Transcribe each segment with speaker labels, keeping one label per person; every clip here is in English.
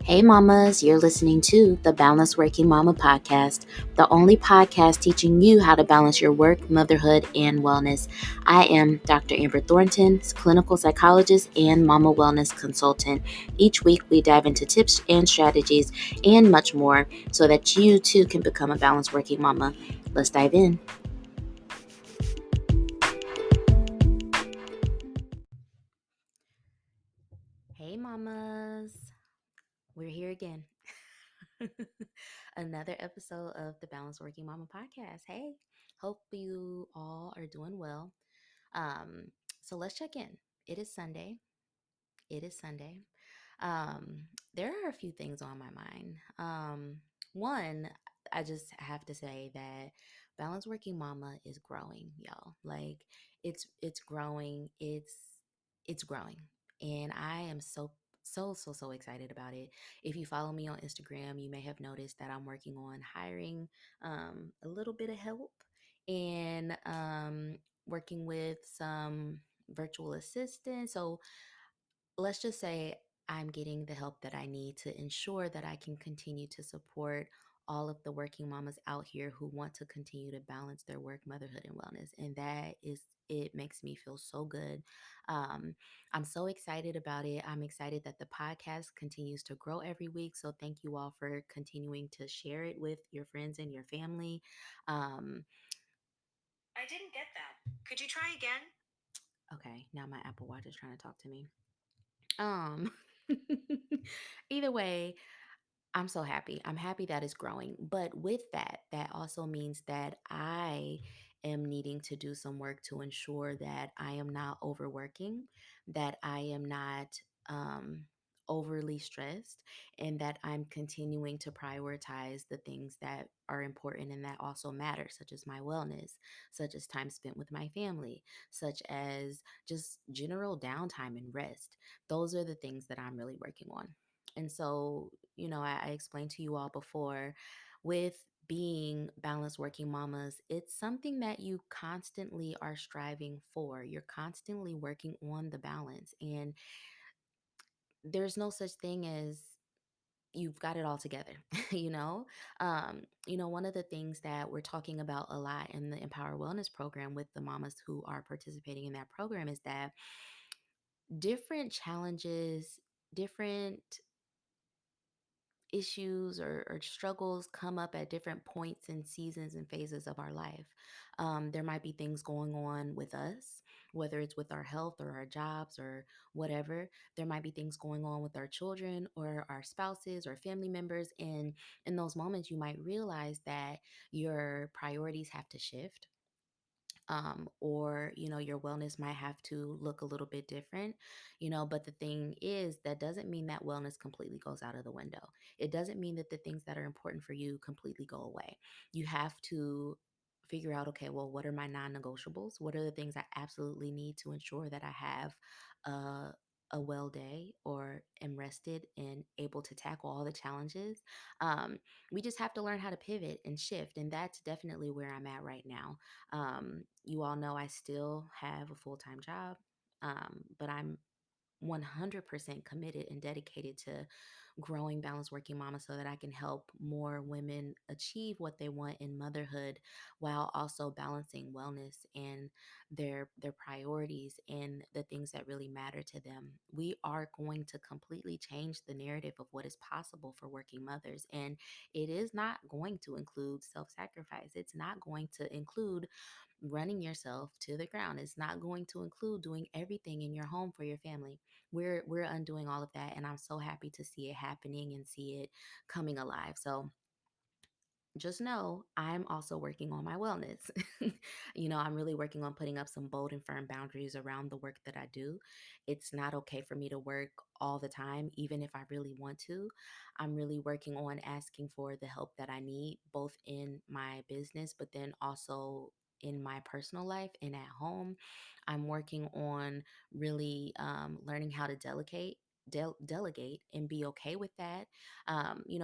Speaker 1: Hey mamas, you're listening to the Balanced Working Mama podcast, the only podcast teaching you how to balance your work, motherhood, and wellness. I am Dr. Amber Thornton, clinical psychologist and mama wellness consultant. Each week we dive into tips and strategies and much more so that you too can become a balanced working mama. Let's dive in. Hey mamas, we're here again. Another episode of the Balanced Working Mama podcast. Hey, hope you all are doing well. Um, so let's check in. It is Sunday. It is Sunday. Um, there are a few things on my mind. One, I just have to say that Balanced Working Mama is growing, y'all. Like it's growing. It's growing, and I am so excited about it. If you follow me on Instagram, you may have noticed that I'm working on hiring a little bit of help and working with some virtual assistants. So let's just say I'm getting the help that I need to ensure that I can continue to support all of the working mamas out here who want to continue to balance their work, motherhood, and wellness. And it makes me feel so good. I'm so excited about it. I'm excited that the podcast continues to grow every week. So thank you all for continuing to share it with your friends and your family. Um,
Speaker 2: I didn't get that. Could you try again?
Speaker 1: okay, now my Apple Watch is trying to talk to me. Um, either way, I'm so happy. I'm happy that it's growing. But with that, that also means that I am needing to do some work to ensure that I am not overworking, that I am not um, overly stressed, and that I'm continuing to prioritize the things that are important and that also matter, such as my wellness, such as time spent with my family, such as just general downtime and rest. Those are the things that I'm really working on. And so, I explained to you all before with being balanced working mamas, it's something that you constantly are striving for. You're constantly working on the balance. And there's no such thing as you've got it all together, you know? One of the things that we're talking about a lot in the Empower Wellness program with the mamas who are participating in that program is that different challenges, different issues or struggles come up at different points and seasons and phases of our life. There might be things going on with us, whether it's with our health or our jobs or whatever. There might be things going on with our children or our spouses or family members. And in those moments, you might realize that your priorities have to shift, or your wellness might have to look a little bit different. But the thing is, that doesn't mean that wellness completely goes out of the window. It doesn't mean that the things that are important for you completely go away. You have to figure out, okay, well, what are my non-negotiables? What are the things I absolutely need to ensure that I have a a well day or am rested and able to tackle all the challenges. We just have to learn how to pivot and shift, and that's definitely where I'm at right now. You all know I still have a full time job, but I'm 100% committed and dedicated to growing Balanced Working Mama so that I can help more women achieve what they want in motherhood while also balancing wellness and their priorities and the things that really matter to them. We are going to completely change the narrative of what is possible for working mothers, and it is not going to include self-sacrifice. It's not going to include running yourself to the ground. It's not going to include doing everything in your home for your family. We're undoing all of that, and I'm so happy to see it happening and see it coming alive. So just know I'm also working on my wellness. I'm really working on putting up some bold and firm boundaries around the work that I do. It's not okay for me to work all the time, even if I really want to. I'm really working on asking for the help that I need, both in my business, but then also in my personal life and at home. I'm working on really learning how to delegate and be okay with that.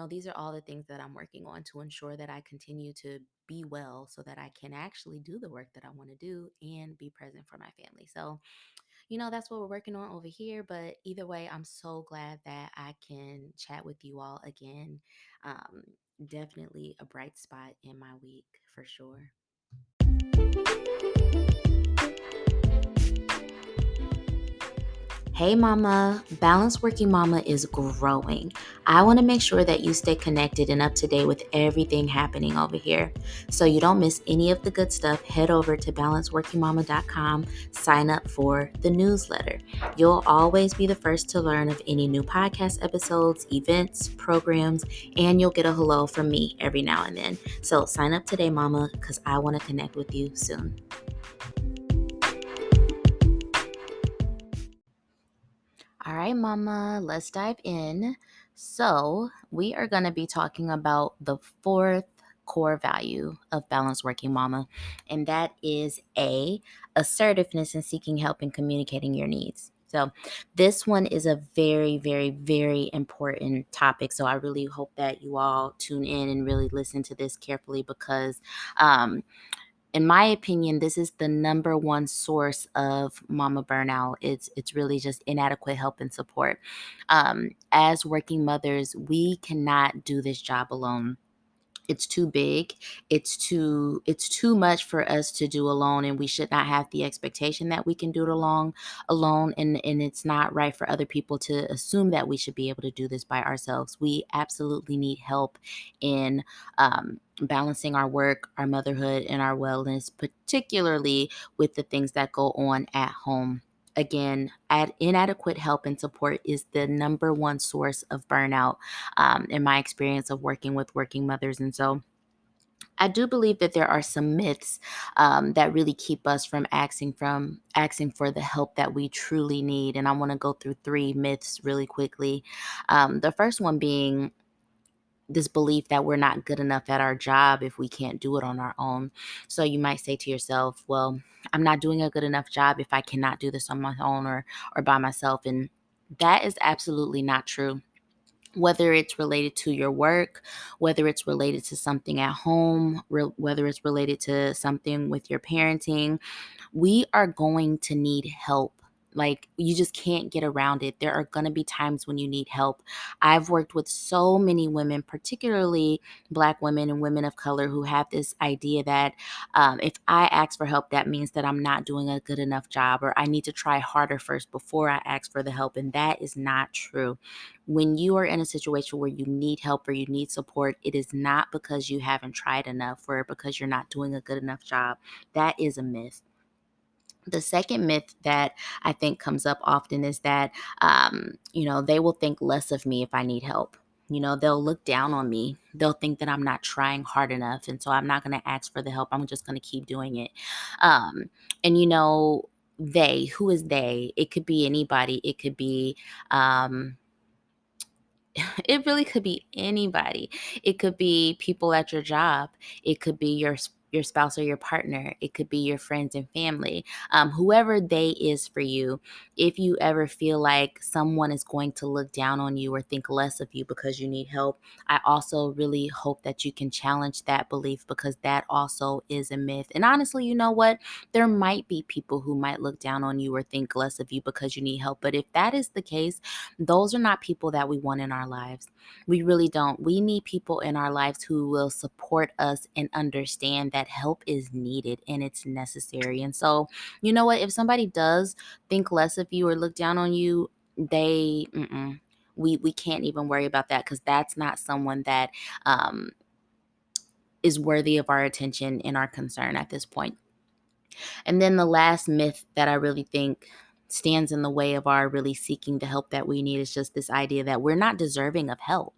Speaker 1: These are all the things that I'm working on to ensure that I continue to be well so that I can actually do the work that I want to do and be present for my family. So, that's what we're working on over here. But either way, I'm so glad that I can chat with you all again. Um, Definitely a bright spot in my week for sure. Hey mama, Balanced Working Mama is growing. I want to make sure that you stay connected and up to date with everything happening over here. So you don't miss any of the good stuff, head over to balancedworkingmama.com, sign up for the newsletter. You'll always be the first to learn of any new podcast episodes, events, programs, and you'll get a hello from me every now and then. So sign up today, mama, because I want to connect with you soon. All right, Mama, let's dive in. So, we are going to be talking about the fourth core value of Balanced Working Mama, and that is assertiveness in seeking help and communicating your needs. So, this one is a very, very, very important topic. So, I really hope that you all tune in and really listen to this carefully because um, in my opinion, this is the number one source of mama burnout. It's really just inadequate help and support. As working mothers, we cannot do this job alone. It's too big. It's too much for us to do alone, and we should not have the expectation that we can do it alone, and it's not right for other people to assume that we should be able to do this by ourselves. We absolutely need help in balancing our work, our motherhood, and our wellness, particularly with the things that go on at home. Again, inadequate help and support is the number one source of burnout, in my experience of working with working mothers. And so I do believe that there are some myths that really keep us from asking for the help that we truly need. And I want to go through three myths really quickly. The first one being this belief that we're not good enough at our job if we can't do it on our own. So you might say to yourself, well, I'm not doing a good enough job if I cannot do this on my own or by myself. And that is absolutely not true. Whether it's related to your work, whether it's related to something at home, whether it's related to something with your parenting, we are going to need help. Like, you just can't get around it. There are going to be times when you need help. I've worked with so many women, particularly Black women and women of color, who have this idea that if I ask for help, that means that I'm not doing a good enough job, or I need to try harder first before I ask for the help. And that is not true. When you are in a situation where you need help or you need support, it is not because you haven't tried enough or because you're not doing a good enough job. That is a myth. The second myth that I think comes up often is that, they will think less of me if I need help. They'll look down on me. They'll think that I'm not trying hard enough. And so I'm not going to ask for the help. I'm just going to keep doing it. Um, and, who is they? It could be anybody. It could be, it really could be anybody. It could be people at your job. It could be your spouse or your partner. It could be your friends and family. Whoever they is for you. If you ever feel like someone is going to look down on you or think less of you because you need help, I also really hope that you can challenge that belief, because that also is a myth. And honestly, you know what? There might be people who might look down on you or think less of you because you need help. But if that is the case, those are not people that we want in our lives. We really don't. We need people in our lives who will support us and understand that help is needed and it's necessary. And so, you know what? If somebody does think less of you or look down on you, we can't even worry about that, because that's not someone that um, is worthy of our attention and our concern at this point. And then the last myth that I really think stands in the way of our really seeking the help that we need is just this idea that we're not deserving of help.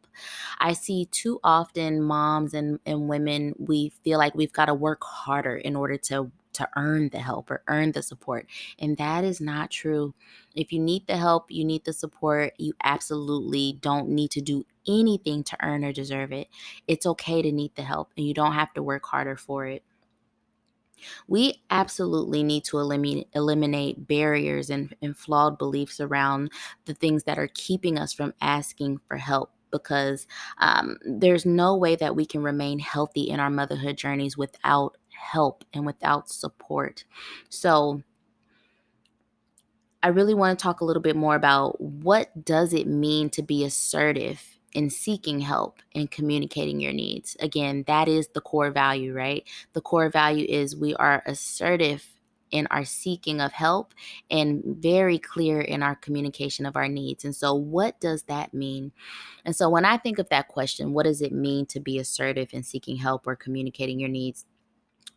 Speaker 1: I see too often moms and women, we feel like we've got to work harder in order to earn the help or earn the support. And that is not true. If you need the help, you need the support, you absolutely don't need to do anything to earn or deserve it. It's okay to need the help, and you don't have to work harder for it. We absolutely need to eliminate barriers and flawed beliefs around the things that are keeping us from asking for help, because there's no way that we can remain healthy in our motherhood journeys without help and without support. So I really want to talk a little bit more about what does it mean to be assertive in seeking help and communicating your needs. Again, that is the core value, right? The core value is we are assertive in our seeking of help and very clear in our communication of our needs. And so what does that mean? And so when I think of that question, what does it mean to be assertive in seeking help or communicating your needs?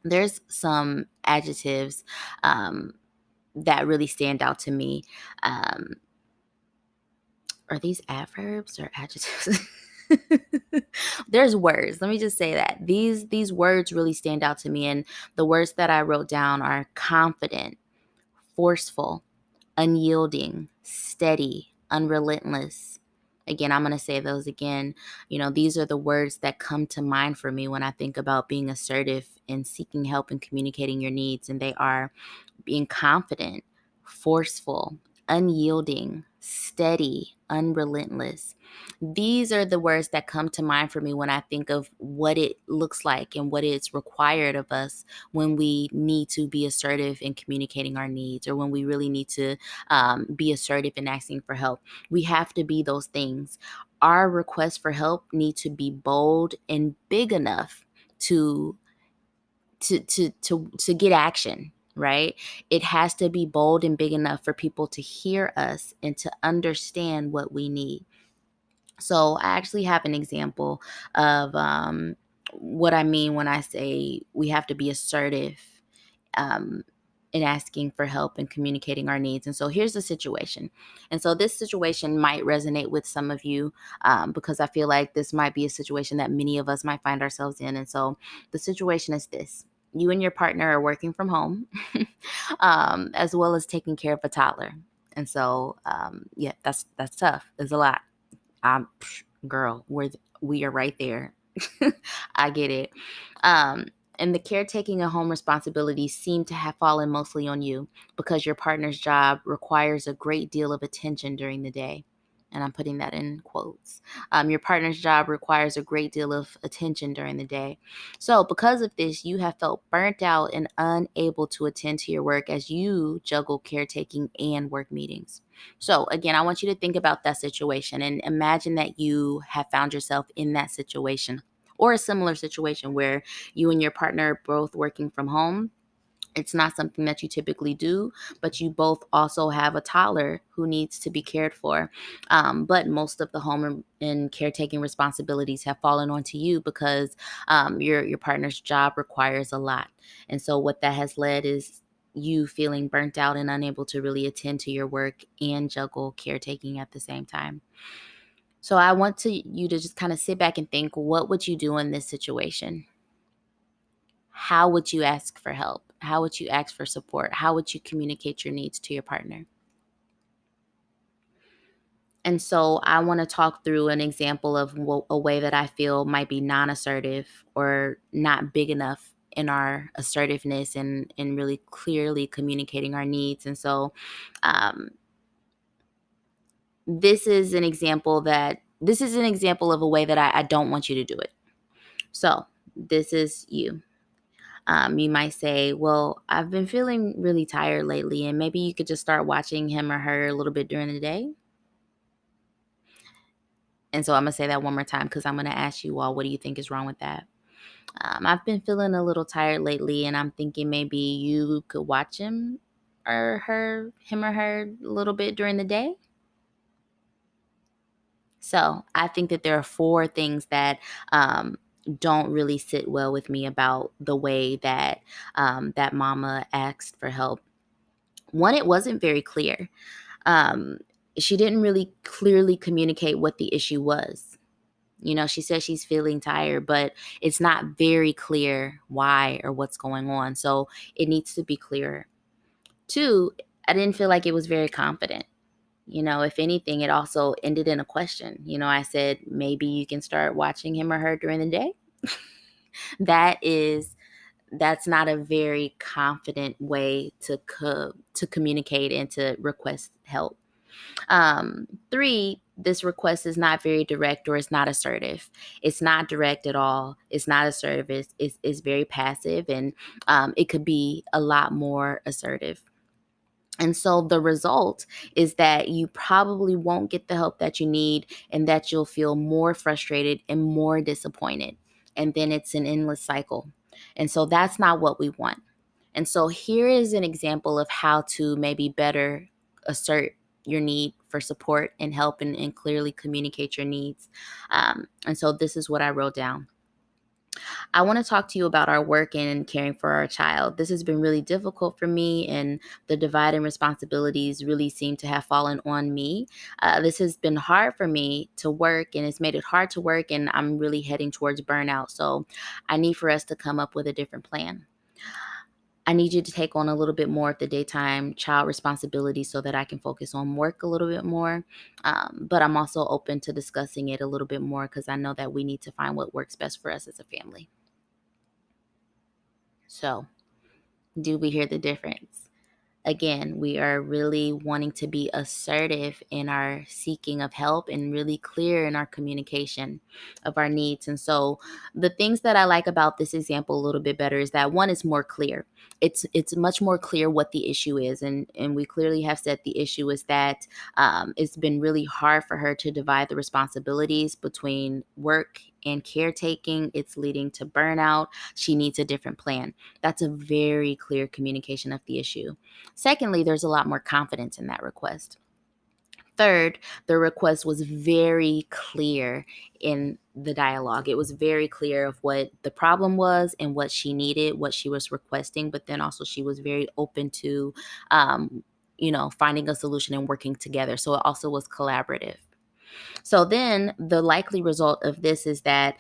Speaker 1: There's some adjectives um, that really stand out to me. Um, are these adverbs or adjectives? There's words. Let me just say that these words really stand out to me, and the words that I wrote down are confident, forceful, unyielding, steady, unrelentless. Again, I'm going to say those again. These are the words that come to mind for me when I think about being assertive and seeking help and communicating your needs. And they are being confident, forceful, unyielding, steady, unrelentless. These are the words that come to mind for me when I think of what it looks like and what is required of us when we need to be assertive in communicating our needs, or when we really need to be assertive in asking for help. We have to be those things. Our requests for help need to be bold and big enough to to get action, right? It has to be bold and big enough for people to hear us and to understand what we need. So I actually have an example of what I mean when I say we have to be assertive um, in asking for help and communicating our needs. And so here's the situation. And so this situation might resonate with some of you because I feel like this might be a situation that many of us might find ourselves in. And so the situation is this: you and your partner are working from home, as well as taking care of a toddler. And so, yeah, that's tough. It's a lot. Girl, we are right there. I get it. Um, and the caretaking and home responsibilities seem to have fallen mostly on you because your partner's job requires a great deal of attention during the day. And I'm putting that in quotes. Your partner's job requires a great deal of attention during the day. So, because of this, you have felt burnt out and unable to attend to your work as you juggle caretaking and work meetings. So, again, I want you to think about that situation and imagine that you have found yourself in that situation or a similar situation where you and your partner are both working from home. It's not something that you typically do, but you both also have a toddler who needs to be cared for. But most of the home and caretaking responsibilities have fallen onto you because your partner's job requires a lot. And so what that has led is you feeling burnt out and unable to really attend to your work and juggle caretaking at the same time. So I want you to just kind of sit back and think, what would you do in this situation? How would you ask for help? How would you ask for support? How would you communicate your needs to your partner? And so I want to talk through an example of a way that I feel might be non-assertive or not big enough in our assertiveness and really clearly communicating our needs. And so um, this is an example of a way that I don't want you to do it. So this is you. You might say, well, I've been feeling really tired lately, and maybe you could just start watching him or her a little bit during the day. And so I'm going to say that one more time because I'm going to ask you all, what do you think is wrong with that? I've been feeling a little tired lately, and I'm thinking maybe you could watch him or her a little bit during the day. So I think that there are four things that don't really sit well with me about the way that that mama asked for help. One, it wasn't very clear. Um, she didn't really clearly communicate what the issue was. She says she's feeling tired, but it's not very clear why or what's going on. So it needs to be clearer. Two, I didn't feel like it was very confident. If anything, it also ended in a question. I said, maybe you can start watching him or her during the day. That is that's not a very confident way to communicate and to request help. Three, this request is not very direct or it's not assertive. It's not direct at all. It's not assertive. It's very passive, and it could be a lot more assertive. And so the result is that you probably won't get the help that you need and that you'll feel more frustrated and more disappointed. And then it's an endless cycle. And so that's not what we want. And so here is an example of how to maybe better assert your need for support and help and clearly communicate your needs. And so this is what I wrote down. I want to talk to you about our work and caring for our child. This has been really difficult for me, and the dividing responsibilities really seem to have fallen on me. This has been hard for me to work, and it's made it hard to work, and I'm really heading towards burnout. So I need for us to come up with a different plan. I need you to take on a little bit more of the daytime child responsibility so that I can focus on work a little bit more. But I'm also open to discussing it a little bit more because I know that we need to find what works best for us as a family. So, do we hear the difference? Again, we are really wanting to be assertive in our seeking of help and really clear in our communication of our needs. And so the things that I like about this example a little bit better is that one is more clear. It's much more clear what the issue is. And we clearly have said the issue is that it's been really hard for her to divide the responsibilities between work and caretaking. It's leading to burnout. She needs a different plan. That's a very clear communication of the issue. Secondly, there's a lot more confidence in that request. Third, the request was very clear in the dialogue. It was very clear of what the problem was and what she needed, what she was requesting, but then also she was very open to, finding a solution and working together. So it also was collaborative. So then the likely result of this is that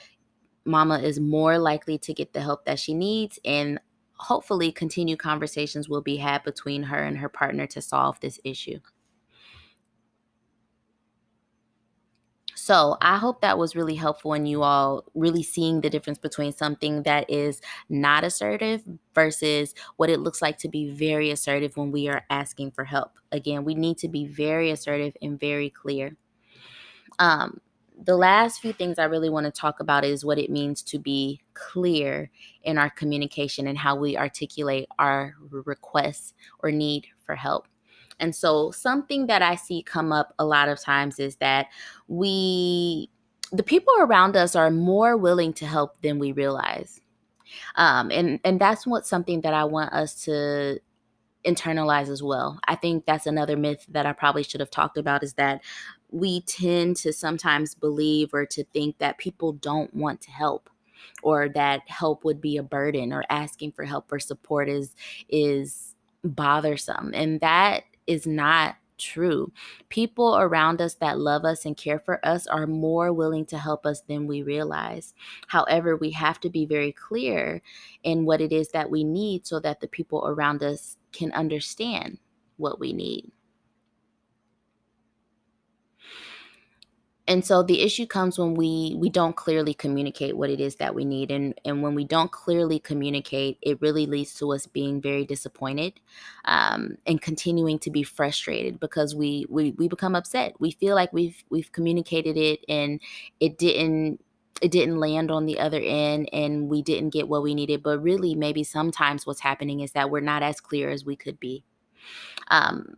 Speaker 1: mama is more likely to get the help that she needs, and hopefully continued conversations will be had between her and her partner to solve this issue. So I hope that was really helpful in you all really seeing the difference between something that is not assertive versus what it looks like to be very assertive when we are asking for help. Again, we need to be very assertive and very clear. Um, the last few things I really want to talk about is what it means to be clear in our communication and how we articulate our requests or need for help. And so, something that I see come up a lot of times is that we, the people around us, are more willing to help than we realize. And that's what something that I want us to internalize as well. I think that's another myth that I probably should have talked about, is that we tend to sometimes believe or to think that people don't want to help, or that help would be a burden, or asking for help or support is bothersome. And that is not true. People around us that love us and care for us are more willing to help us than we realize. However, we have to be very clear in what it is that we need so that the people around us can understand what we need. And so the issue comes when we don't clearly communicate what it is that we need, and when we don't clearly communicate, it really leads to us being very disappointed, and continuing to be frustrated because we become upset. We feel like we've communicated it, and it didn't it didn't land on the other end, and we didn't get what we needed. But really, maybe sometimes what's happening is that we're not as clear as we could be. um,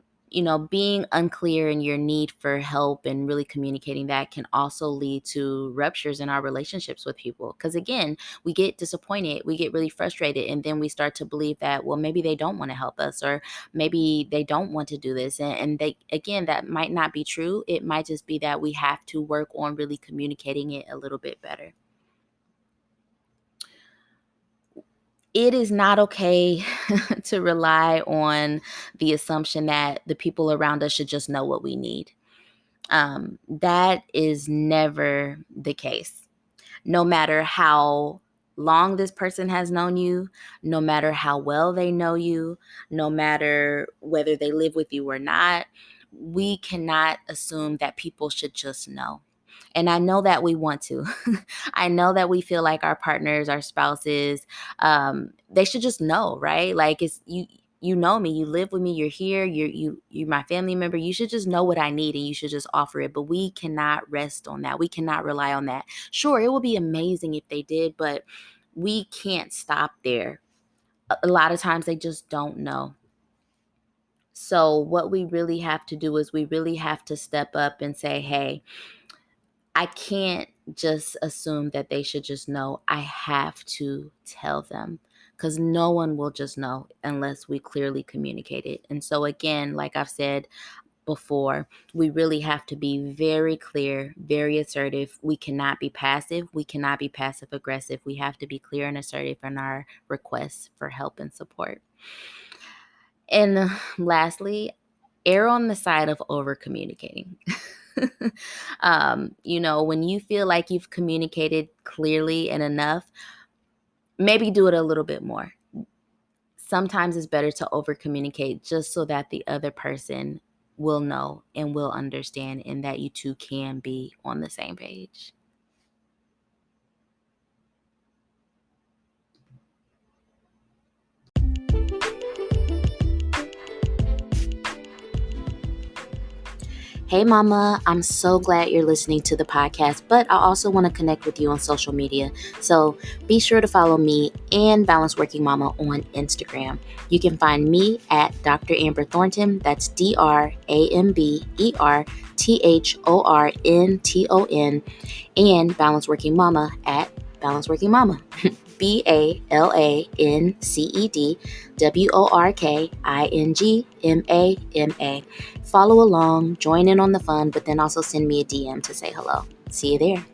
Speaker 1: being unclear in your need for help and really communicating that can also lead to ruptures in our relationships with people. Because again, we get disappointed, we get really frustrated, and then we start to believe that, well, maybe they don't want to help us, or maybe they don't want to do this. And they, again, that might not be true. It might just be that we have to work on really communicating it a little bit better. It is not okay to rely on the assumption that the people around us should just know what we need. That is never the case. No matter how long this person has known you, no matter how well they know you, no matter whether they live with you or not, we cannot assume that people should just know. And I know that we want to. I know that we feel like our partners, our spouses, they should just know, right? Like, it's you. You know me, you live with me, you're here, you're my family member. You should just know what I need and you should just offer it. But we cannot rest on that. We cannot rely on that. Sure, it would be amazing if they did, but we can't stop there. A lot of times they just don't know. So what we really have to do is we really have to step up and say, hey, I can't just assume that they should just know. I have to tell them because no one will just know unless we clearly communicate it. And so, again, like I've said before, we really have to be very clear, very assertive. We cannot be passive. We cannot be passive aggressive. We have to be clear and assertive in our requests for help and support. And lastly, err on the side of over communicating. When you feel like you've communicated clearly and enough, maybe do it a little bit more. Sometimes it's better to over communicate just so that the other person will know and will understand, and that you two can be on the same page. Hey, Mama, I'm so glad you're listening to the podcast, but I also want to connect with you on social media. So be sure to follow me and Balance Working Mama on Instagram. You can find me at Dr. Amber Thornton. That's DrAmberThornton, and Balance Working Mama at Balance Working Mama. BALANCEDWORKINGMAMA. Follow along, join in on the fun, but then also send me a DM to say hello. See you there.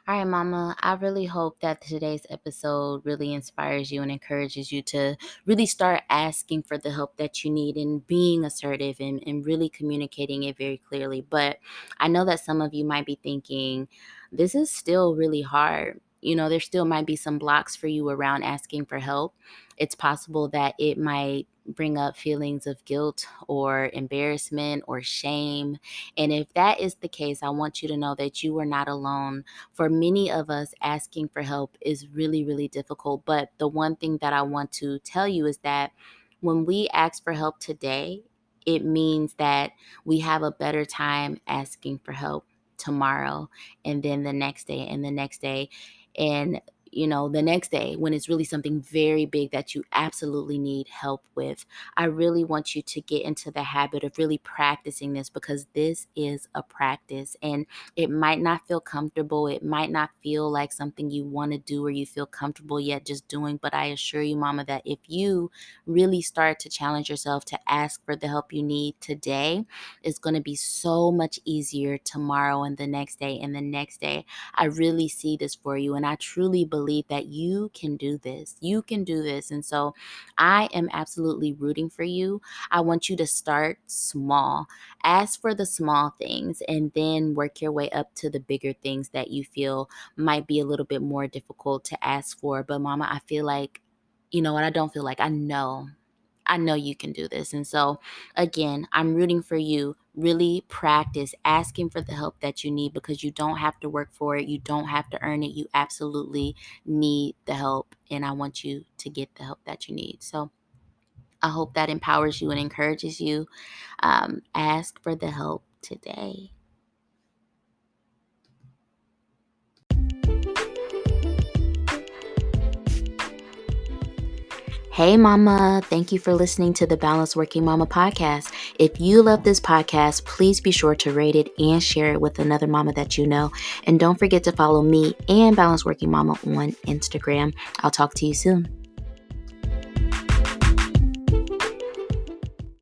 Speaker 1: All right, Mama, I really hope that today's episode really inspires you and encourages you to really start asking for the help that you need and being assertive and really communicating it very clearly. But I know that some of you might be thinking, this is still really hard. There still might be some blocks for you around asking for help. It's possible that it might bring up feelings of guilt or embarrassment or shame. And if that is the case, I want you to know that you are not alone. For many of us, asking for help is really, really difficult. But the one thing that I want to tell you is that when we ask for help today, it means that we have a better time asking for help tomorrow, and then the next day, and the next day. And the next day, when it's really something very big that you absolutely need help with, I really want you to get into the habit of really practicing this, because this is a practice. And it might not feel comfortable. It might not feel like something you want to do or you feel comfortable yet just doing. But I assure you, Mama, that if you really start to challenge yourself to ask for the help you need today, it's going to be so much easier tomorrow and the next day and the next day. I really see this for you. And I truly believe that you can do this. You can do this. And so I am absolutely rooting for you. I want you to start small. Ask for the small things and then work your way up to the bigger things that you feel might be a little bit more difficult to ask for. But Mama, I feel like, what I don't feel like, I know you can do this. And so, again, I'm rooting for you. Really practice asking for the help that you need, because you don't have to work for it. You don't have to earn it. You absolutely need the help. And I want you to get the help that you need. So I hope that empowers you and encourages you. Ask for the help today. Hey, Mama. Thank you for listening to the Balance Working Mama podcast. If you love this podcast, please be sure to rate it and share it with another mama that you know. And don't forget to follow me and Balance Working Mama on Instagram. I'll talk to you soon.